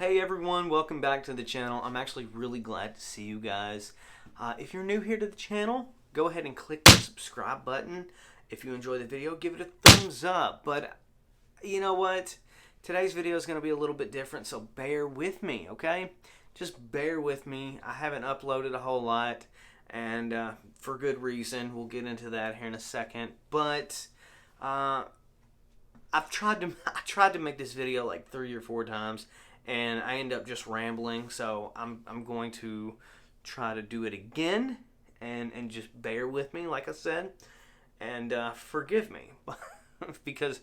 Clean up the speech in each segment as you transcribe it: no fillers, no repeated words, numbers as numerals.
Hey everyone, welcome back to the channel. I'm actually really glad to see you guys. If you're new here to the channel, go ahead and click the subscribe button. If you enjoy the video, give it a thumbs up. But you know what? Today's video is going to be a little bit different, so bear with me, okay? Just bear with me. I haven't uploaded a whole lot, and for good reason. We'll get into that here in a second. But I tried to make this video like 3 or 4 times, and I end up just rambling. So I'm going to try to do it again, and just bear with me, like I said, and forgive me because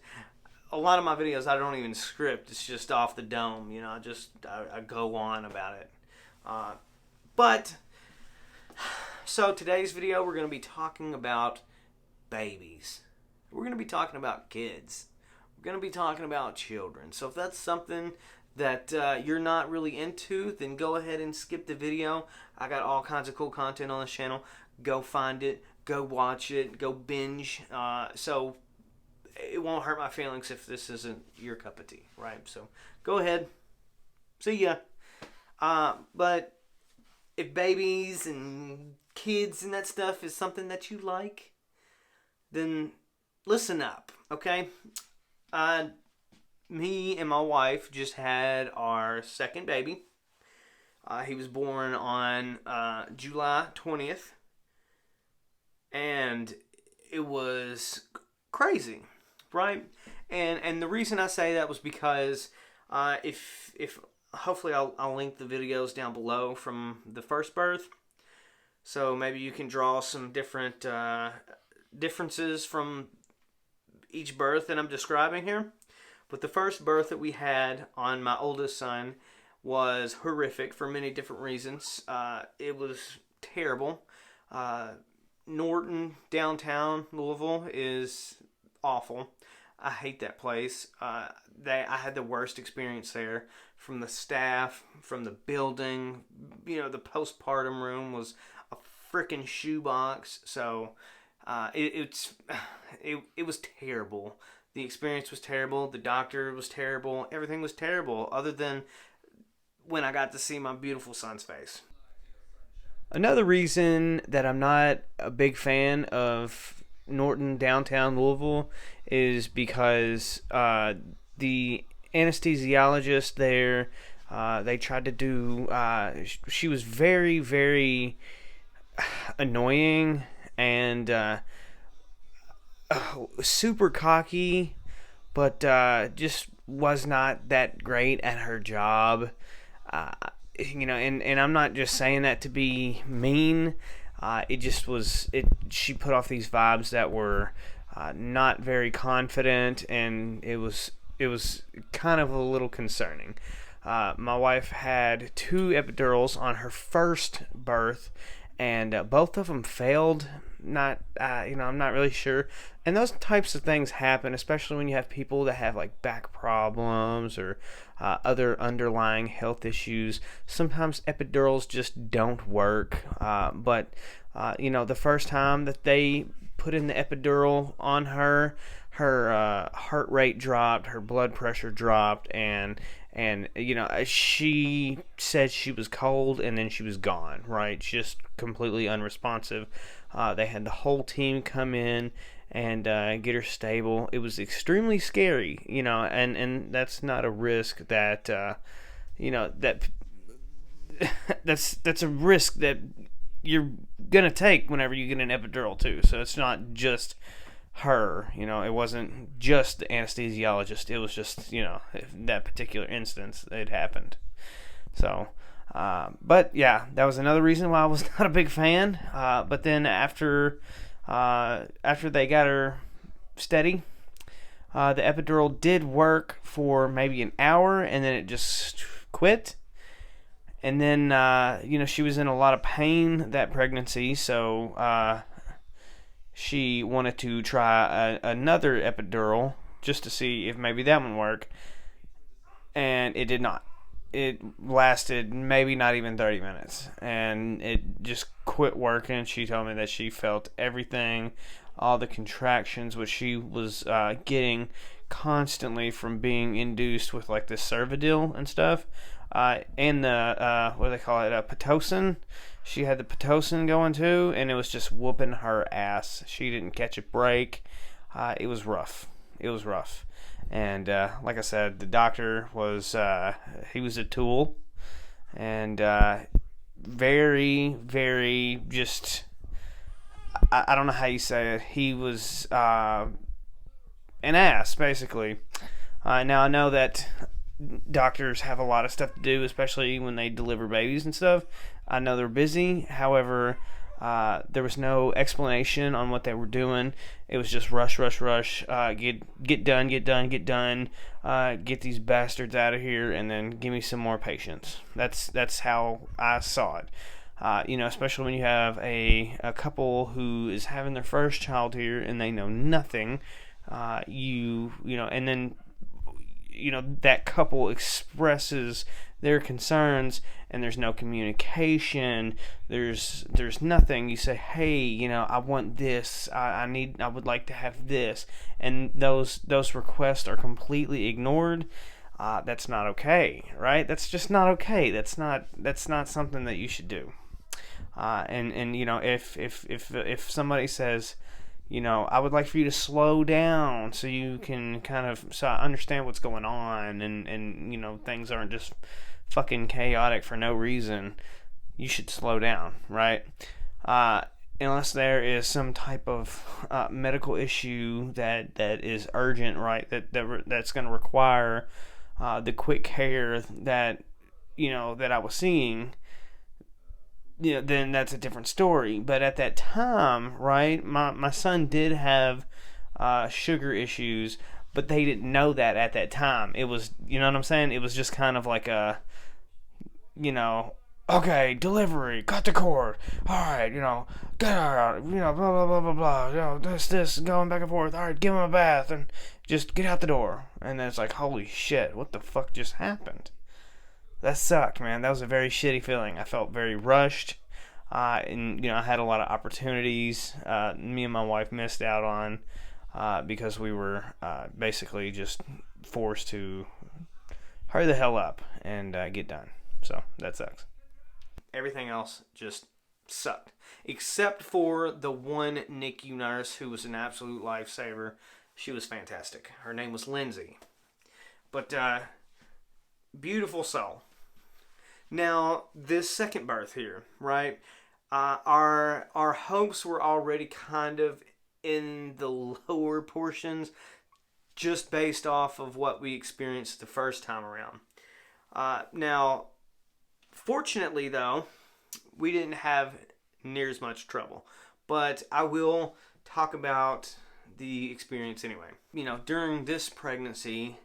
a lot of my videos I don't even script. It's just off the dome, you know. I go on about it. But so today's video, we're going to be talking about babies. We're going to be talking about kids. We're going to be talking about children. So if that's something that you're not really into, then go ahead and skip the video. I got all kinds of cool content on this channel. Go find it. Go watch it. Go binge. So it won't hurt my feelings if this isn't your cup of tea, right? So go ahead. See ya. But if babies and kids and that stuff is something that you like, then listen up, okay? Me and my wife just had our second baby. He was born on July 20th. And it was crazy, right? And the reason I say that was because if hopefully I'll link the videos down below from the first birth. So maybe you can draw some different differences from each birth that I'm describing here. But the first birth that we had on my oldest son was horrific for many different reasons. It was terrible. Norton, downtown Louisville, is awful. I hate that place. I had the worst experience there, from the staff, from the building. You know, the postpartum room was a freaking shoebox. So it was terrible. The experience was terrible. The doctor was terrible. Everything was terrible, other than when I got to see my beautiful son's face. Another reason that I'm not a big fan of Norton, downtown Louisville, is because the anesthesiologist there, they tried to do, she was very, very annoying and super cocky, but just was not that great at her job. You know, and I'm not just saying that to be mean. It just was, she put off these vibes that were not very confident, and it was kind of a little concerning. My wife had 2 epidurals on her first birth, and both of them failed. You know, I'm not really sure. And those types of things happen, especially when you have people that have like back problems or other underlying health issues. Sometimes epidurals just don't work. But you know, the first time that they put in the epidural on her, her heart rate dropped, her blood pressure dropped, and you know, she said she was cold, and then she was gone, right? Just completely unresponsive. They had the whole team come in and get her stable. It was extremely scary, you know, and that's not a risk that you know, that's a risk that you're gonna take whenever you get an epidural too. So it's not just her, you know, it wasn't just the anesthesiologist. It was just, you know, that particular instance it happened. So but yeah, that was another reason why I was not a big fan. But then after they got her steady, the epidural did work for maybe an hour, and then it just quit. And then you know, she was in a lot of pain that pregnancy, so she wanted to try another epidural just to see if maybe that would work, and it did not. It lasted maybe not even 30 minutes, and it just quit working. She told me that she felt everything, all the contractions which she was getting constantly from being induced with like the Cervidil and stuff, and the what do they call it, Pitocin. She had the Pitocin going too, and it was just whooping her ass. She didn't catch a break. It was rough. It was rough. And like I said, the doctor was he was a tool, and very, very just. I don't know how you say it. He was an ass, basically. Now I know that doctors have a lot of stuff to do, especially when they deliver babies and stuff. I know they're busy. However, there was no explanation on what they were doing. It was just rush, rush, rush. Get done, get these bastards out of here, and then give me some more patients. That's how I saw it. Especially when you have a couple who is having their first child here and they know nothing. And then that couple expresses their concerns and there's no communication. There's nothing. You say, hey, I want this. I would like to have this, and those requests are completely ignored. That's not okay, right? That's just not okay. That's not something that you should do. If somebody says, I would like for you to slow down so you can so I understand what's going on and things aren't just fucking chaotic for no reason, you should slow down, right? Unless there is some type of medical issue that is urgent, right? That's going to require the quick care that I was seeing. Then that's a different story. But at that time, right, my son did have sugar issues, but they didn't know that at that time. It was, you know what I'm saying? It was just kind of like a, okay, delivery, cut the cord. All right, get out, blah, blah, blah, blah, blah. This, going back and forth. All right, give him a bath and just get out the door. And then it's like, holy shit, what the fuck just happened? That sucked, man. That was a very shitty feeling. I felt very rushed, and I had a lot of opportunities. Me and my wife missed out on because we were basically just forced to hurry the hell up and get done. So that sucks. Everything else just sucked, except for the one NICU nurse who was an absolute lifesaver. She was fantastic. Her name was Lindsay, but beautiful soul. Now, this second birth here, right? Our hopes were already kind of in the lower portions, just based off of what we experienced the first time around. Now, fortunately, though, we didn't have near as much trouble. But I will talk about the experience anyway. During this pregnancy,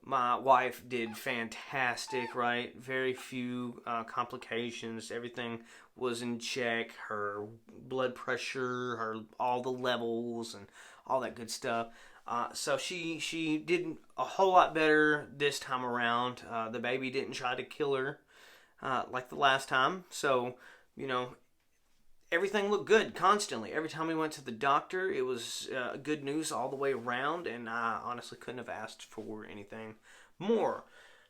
my wife did fantastic, right? Very few complications. Everything was in check. Her blood pressure, all the levels, and all that good stuff. So she did a whole lot better this time around. The baby didn't try to kill her like the last time. So, everything looked good constantly. Every time we went to the doctor, it was good news all the way around, and I honestly couldn't have asked for anything more.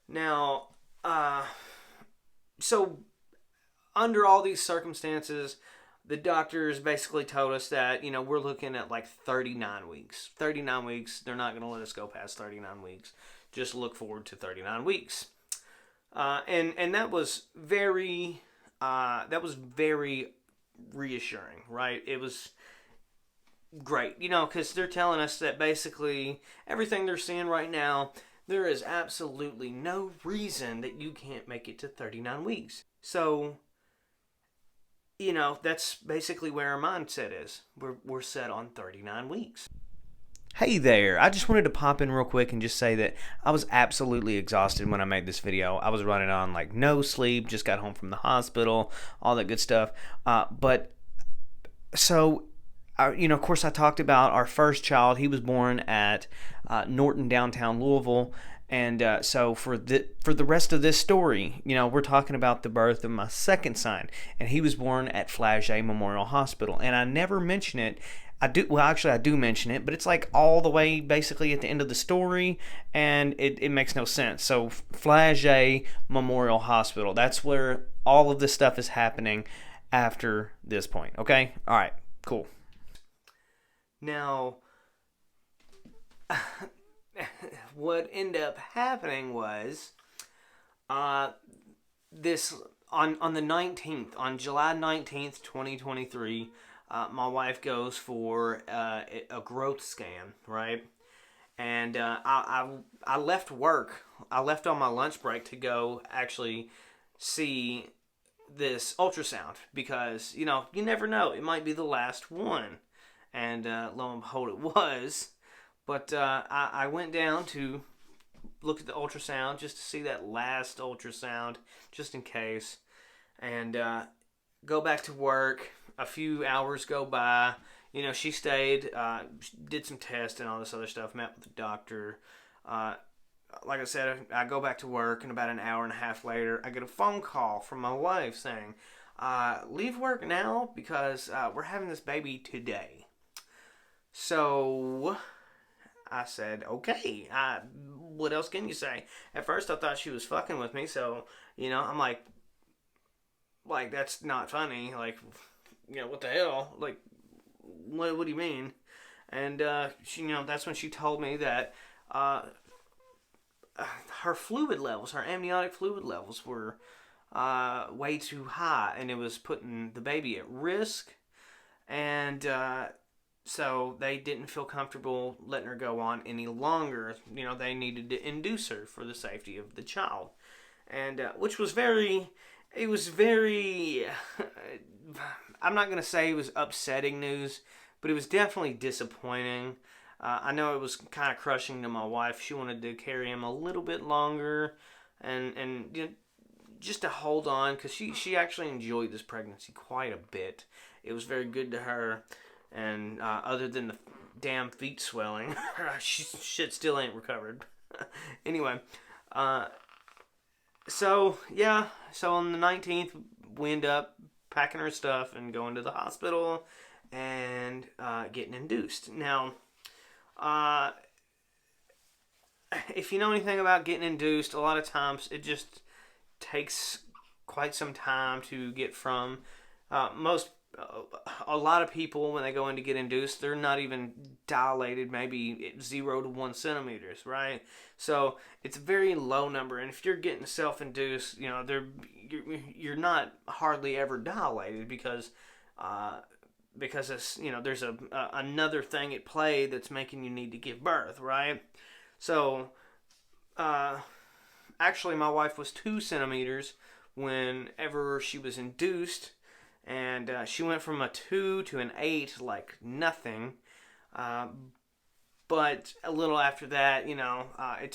Now, so under all these circumstances, the doctors basically told us that, we're looking at like 39 weeks. 39 weeks, they're not going to let us go past 39 weeks. Just look forward to 39 weeks. And that was very reassuring, right? It was great, because they're telling us that basically everything they're seeing right now, there is absolutely no reason that you can't make it to 39 weeks. So, that's basically where our mindset is. We're set on 39 weeks. Hey there, I just wanted to pop in real quick and just say that I was absolutely exhausted when I made this video. I was running on like no sleep, just got home from the hospital, all that good stuff. Of course I talked about our first child. He was born at Norton, downtown Louisville. And so for the rest of this story, we're talking about the birth of my second son. And he was born at Flagey Memorial Hospital. And I never mention it I do mention it, but it's like all the way basically at the end of the story, and it makes no sense. So Flagey Memorial Hospital, that's where all of this stuff is happening after this point. Okay, all right, cool. Now, what ended up happening was, this on the 19th, on July 19th, 2023. My wife goes for a growth scan, right? And I left work. I left on my lunch break to go actually see this ultrasound because, you never know. It might be the last one. And lo and behold, it was. But I went down to look at the ultrasound just to see that last ultrasound, just in case. And go back to work. A few hours go by. She stayed, did some tests and all this other stuff, met with the doctor. Like I said, I go back to work, and about an hour and a half later, I get a phone call from my wife saying, leave work now because we're having this baby today. So I said, okay, what else can you say? At first I thought she was fucking with me, so, I'm like, that's not funny. Like, what the hell? Like, what do you mean? And, she, that's when she told me that, her fluid levels, her amniotic fluid levels were, way too high, and it was putting the baby at risk, and, so they didn't feel comfortable letting her go on any longer. They needed to induce her for the safety of the child, and, which was very, I'm not going to say it was upsetting news, but it was definitely disappointing. I know it was kind of crushing to my wife. She wanted to carry him a little bit longer and just to hold on, because she actually enjoyed this pregnancy quite a bit. It was very good to her, and other than the damn feet swelling, shit still ain't recovered. Anyway, so on the 19th, we end up packing her stuff and going to the hospital and getting induced. Now, if you know anything about getting induced, a lot of times it just takes quite some time to get from a lot of people, when they go in to get induced, they're not even dilated, maybe 0 to 1 centimeters, right? So it's a very low number, and if you're getting self-induced, you're not hardly ever dilated because it's, there's another thing at play that's making you need to give birth, right? So actually my wife was 2 centimeters whenever she was induced, and she went from a 2 to an 8 like nothing. But a little after that, it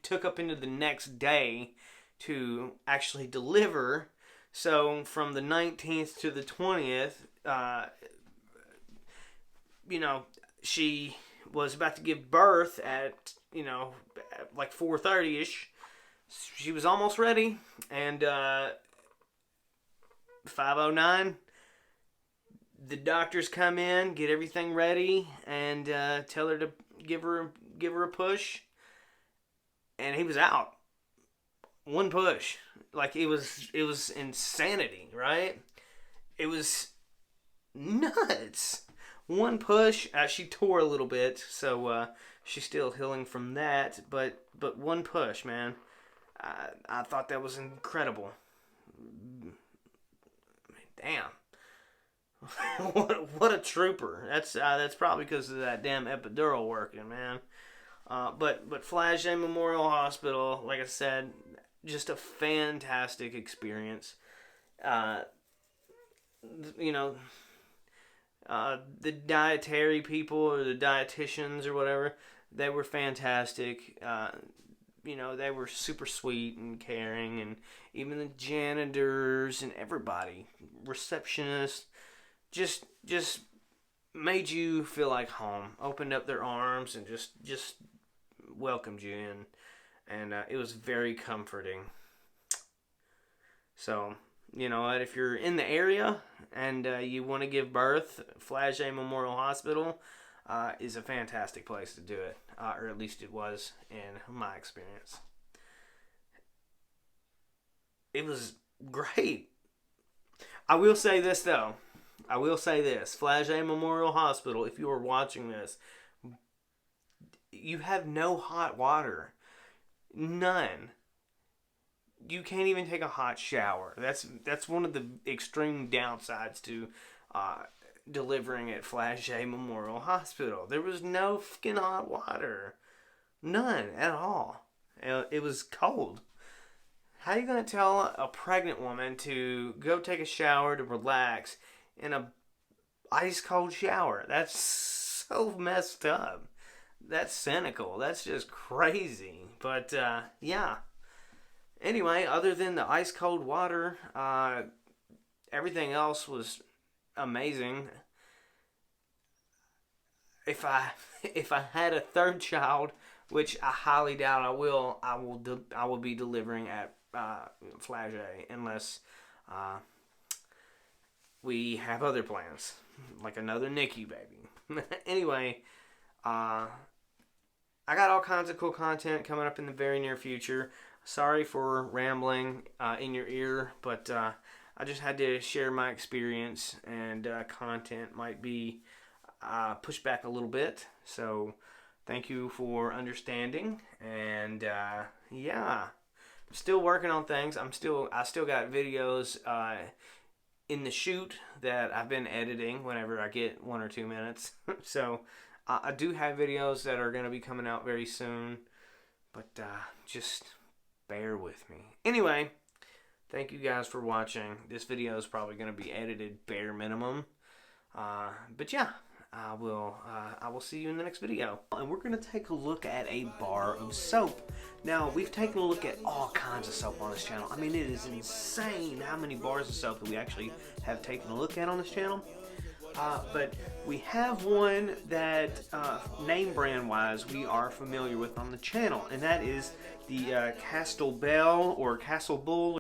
took up into the next day to actually deliver. So from the 19th to the 20th, she was about to give birth at, like 4:30ish. She was almost ready, and 5:09, the doctors come in, get everything ready, and tell her to give her a push, and he was out. One push. Like, it was insanity, right? It was nuts. One push. She tore a little bit, so she's still healing from that. But one push, man. I thought that was incredible. Damn. what a trooper. That's probably because of that damn epidural working, man. But Flagey Memorial Hospital, like I said, just a fantastic experience. The dietary people or the dietitians or whatever, they were fantastic. They were super sweet and caring, and even the janitors and everybody, receptionists, just made you feel like home. Opened up their arms and just welcomed you in, and it was very comforting. So, you know what, if you're in the area and you want to give birth, Flagey Memorial Hospital is a fantastic place to do it, or at least it was in my experience. It was great. I will say this though. Flagey Memorial Hospital, if you are watching this, you have no hot water. None. You can't even take a hot shower. That's one of the extreme downsides to delivering at Flagey Memorial Hospital. There was no fucking hot water. None at all. It was cold. How are you going to tell a pregnant woman to go take a shower to relax in a ice cold shower? That's so messed up. That's cynical. That's just crazy. But yeah. Anyway, other than the ice cold water, everything else was amazing. If I had a third child, which I highly doubt I will be delivering at Flagey unless we have other plans, like another NICU baby. Anyway, I got all kinds of cool content coming up in the very near future. Sorry for rambling in your ear, but I just had to share my experience, and content might be pushed back a little bit. So thank you for understanding, and yeah, I'm still working on things. I still got videos in the shoot that I've been editing whenever I get 1 or 2 minutes. So I do have videos that are going to be coming out very soon, but just bear with me. Anyway, thank you guys for watching. This video is probably going to be edited bare minimum. But yeah, I will see you in the next video. And we're going to take a look at a bar of soap. Now, we've taken a look at all kinds of soap on this channel. I mean, it is insane how many bars of soap that we actually have taken a look at on this channel. But we have one that, name brand wise, we are familiar with on the channel, and that is the Castle Bell or Castle Bull